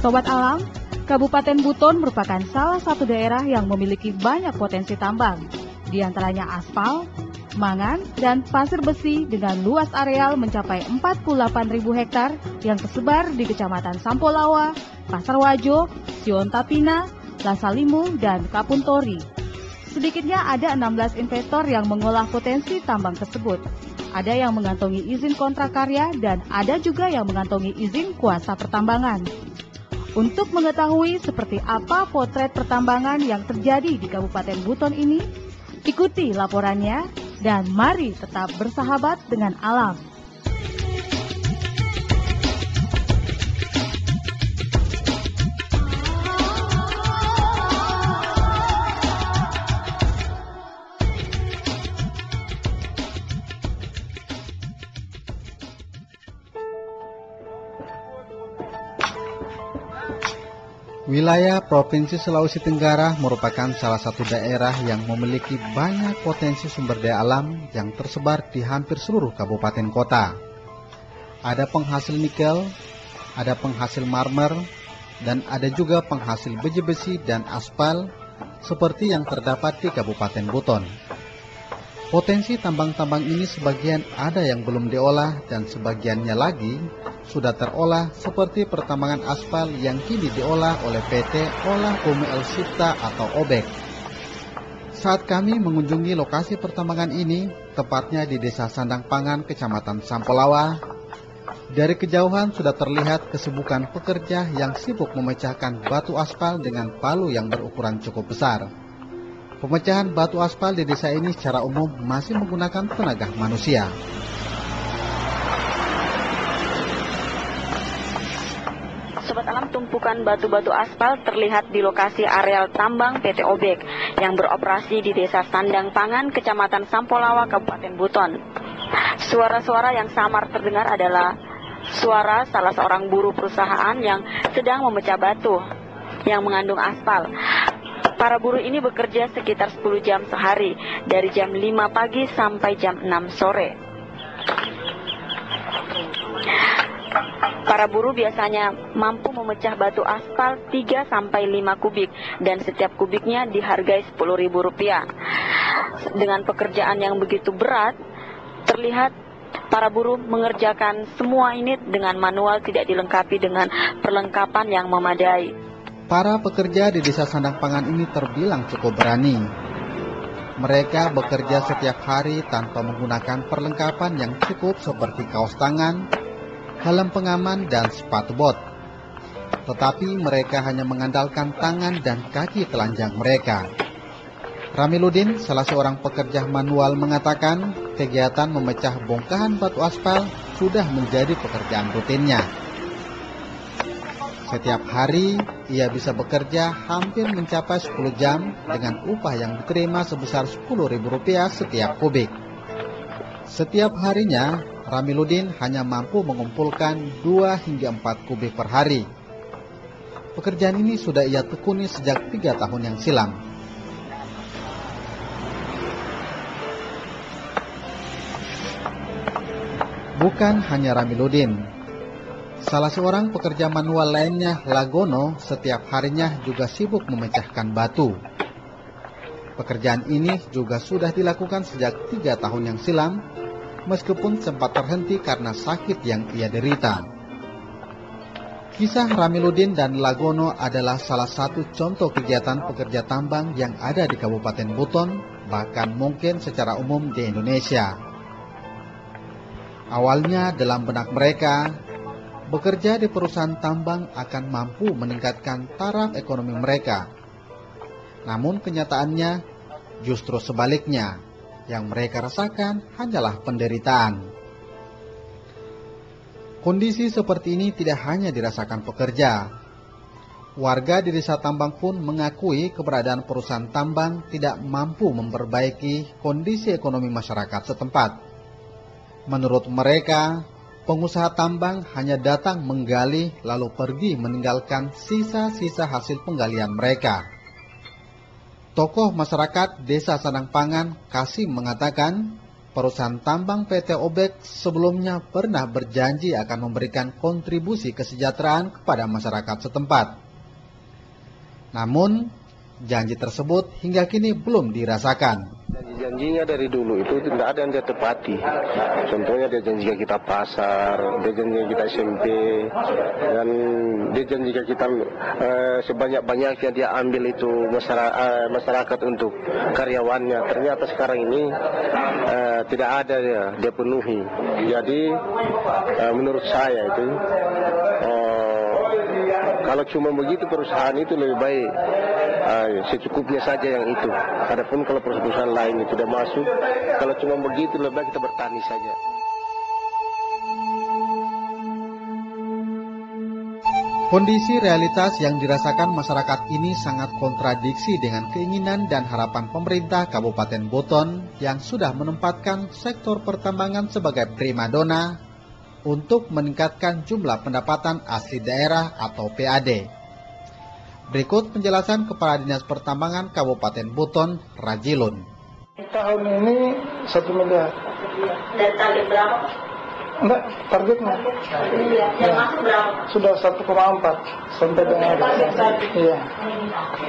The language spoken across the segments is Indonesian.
Sobat Alam, Kabupaten Buton merupakan salah satu daerah yang memiliki banyak potensi tambang, di antaranya aspal, mangan, dan pasir besi dengan luas areal mencapai 48.000 hektar yang tersebar di Kecamatan Sampolawa, Pasar Wajo, Siontapina, Lasalimu, dan Kapuntori. Sedikitnya ada 16 investor yang mengolah potensi tambang tersebut. Ada yang mengantongi izin kontrak karya dan ada juga yang mengantongi izin kuasa pertambangan. Untuk mengetahui seperti apa potret pertambangan yang terjadi di Kabupaten Buton ini, ikuti laporannya dan mari tetap bersahabat dengan alam. Wilayah Provinsi Sulawesi Tenggara merupakan salah satu daerah yang memiliki banyak potensi sumber daya alam yang tersebar di hampir seluruh kabupaten kota. Ada penghasil nikel, ada penghasil marmer, dan ada juga penghasil baja besi dan aspal seperti yang terdapat di Kabupaten Buton. Potensi tambang-tambang ini sebagian ada yang belum diolah dan sebagiannya lagi sudah terolah seperti pertambangan aspal yang kini diolah oleh PT Olah Bumi El Sipta atau OBEK. Saat kami mengunjungi lokasi pertambangan ini, tepatnya di Desa Sandang Pangan, Kecamatan Sampolawa, dari kejauhan sudah terlihat kesibukan pekerja yang sibuk memecahkan batu aspal dengan palu yang berukuran cukup besar. Pemecahan batu aspal di desa ini secara umum masih menggunakan tenaga manusia. Sobat Alam, tumpukan batu-batu aspal terlihat di lokasi areal tambang PT OBEK yang beroperasi di Desa Sandang Pangan, Kecamatan Sampolawa, Kabupaten Buton. Suara-suara yang samar terdengar adalah suara salah seorang buruh perusahaan yang sedang memecah batu yang mengandung aspal. Para buruh ini bekerja sekitar 10 jam sehari, dari jam 5 pagi sampai jam 6 sore. Para buruh biasanya mampu memecah batu aspal 3-5 kubik dan setiap kubiknya dihargai Rp10.000. Dengan pekerjaan yang begitu berat, terlihat para buruh mengerjakan semua ini dengan manual, tidak dilengkapi dengan perlengkapan yang memadai. Para pekerja di Desa Sandang Pangan ini terbilang cukup berani. Mereka bekerja setiap hari tanpa menggunakan perlengkapan yang cukup seperti kaos tangan, helm pengaman, dan sepatu bot. Tetapi mereka hanya mengandalkan tangan dan kaki telanjang mereka. Ramiludin, salah seorang pekerja manual, mengatakan kegiatan memecah bongkahan batu aspal sudah menjadi pekerjaan rutinnya. Setiap hari ia bisa bekerja hampir mencapai 10 jam dengan upah yang diterima sebesar Rp10.000 setiap kubik. Setiap harinya Ramiludin hanya mampu mengumpulkan 2 hingga 4 kubik per hari. Pekerjaan ini sudah ia tekuni sejak 3 tahun yang silam. Bukan hanya Ramiludin, salah seorang pekerja manual lainnya, Lagono, setiap harinya juga sibuk memecahkan batu. Pekerjaan ini juga sudah dilakukan sejak 3 tahun yang silam, meskipun sempat terhenti karena sakit yang ia derita. Kisah Ramiludin dan Lagono adalah salah satu contoh kegiatan pekerja tambang yang ada di Kabupaten Buton, bahkan mungkin secara umum di Indonesia. Awalnya dalam benak mereka, bekerja di perusahaan tambang akan mampu meningkatkan taraf ekonomi mereka. Namun kenyataannya justru sebaliknya, yang mereka rasakan hanyalah penderitaan. Kondisi seperti ini tidak hanya dirasakan pekerja. Warga di desa tambang pun mengakui keberadaan perusahaan tambang tidak mampu memperbaiki kondisi ekonomi masyarakat setempat. Menurut mereka, pengusaha tambang hanya datang menggali lalu pergi meninggalkan sisa-sisa hasil penggalian mereka. Tokoh masyarakat Desa Sandang Pangan, Kasim, mengatakan perusahaan tambang PT Obek sebelumnya pernah berjanji akan memberikan kontribusi kesejahteraan kepada masyarakat setempat. Namun, janji tersebut hingga kini belum dirasakan. Janjinya dari dulu itu tidak ada yang dia tepati. Contohnya dia janjikan kita pasar, dia janjikan kita SMP, dan dia janjikan kita sebanyak-banyaknya dia ambil itu masyarakat untuk karyawannya. Ternyata sekarang ini tidak ada dia penuhi. Jadi menurut saya itu kalau cuma begitu perusahaan itu lebih baik secukupnya saja yang itu. Adapun kalau perusahaan lain itu tidak masuk, kalau cuma begitu lebih baik kita bertani saja. Kondisi realitas yang dirasakan masyarakat ini sangat kontradiksi dengan keinginan dan harapan pemerintah Kabupaten Buton yang sudah menempatkan sektor pertambangan sebagai primadona untuk meningkatkan jumlah pendapatan asli daerah atau PAD. Berikut penjelasan Kepala Dinas Pertambangan Kabupaten Buton, Rajilun. Tahun ini 1 miliar. Dan target berapa? Enggak, targetnya. Yang masuk berapa? Sudah 1,4 sampai dengan iya.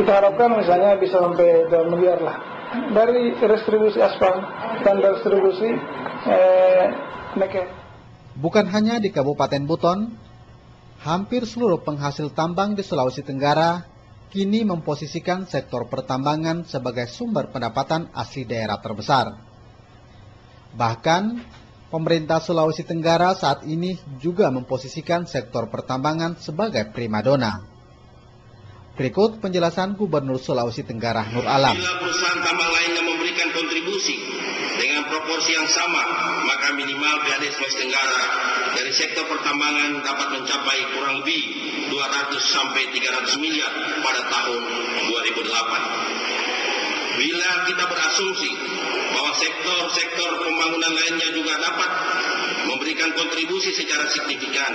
Kita harapkan misalnya bisa sampai 2 miliar lah. Dari distribusi aspal dan distribusi nikel. Bukan hanya di Kabupaten Buton, hampir seluruh penghasil tambang di Sulawesi Tenggara kini memposisikan sektor pertambangan sebagai sumber pendapatan asli daerah terbesar. Bahkan, pemerintah Sulawesi Tenggara saat ini juga memposisikan sektor pertambangan sebagai primadona. Berikut penjelasan Gubernur Sulawesi Tenggara Nur Alam. Bila perusahaan tambang lainnya memberikan kontribusi dengan proporsi yang sama, maka minimal PAD Sulawesi Tenggara dari sektor pertambangan dapat mencapai kurang lebih 200 sampai 300 miliar pada tahun 2008. Bila kita berasumsi bahwa sektor-sektor pembangunan lainnya juga dapat memberikan kontribusi secara signifikan,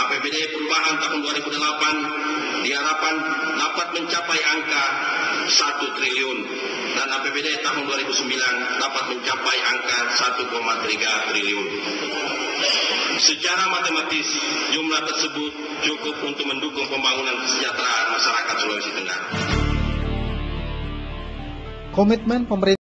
APBD perubahan tahun 2008 diharapkan dapat mencapai angka 1 triliun dan APBD tahun 2009 dapat mencapai angka 1,3 triliun. Secara matematis, jumlah tersebut cukup untuk mendukung pembangunan kesejahteraan masyarakat Sulawesi Tenggara. Komitmen pemerintah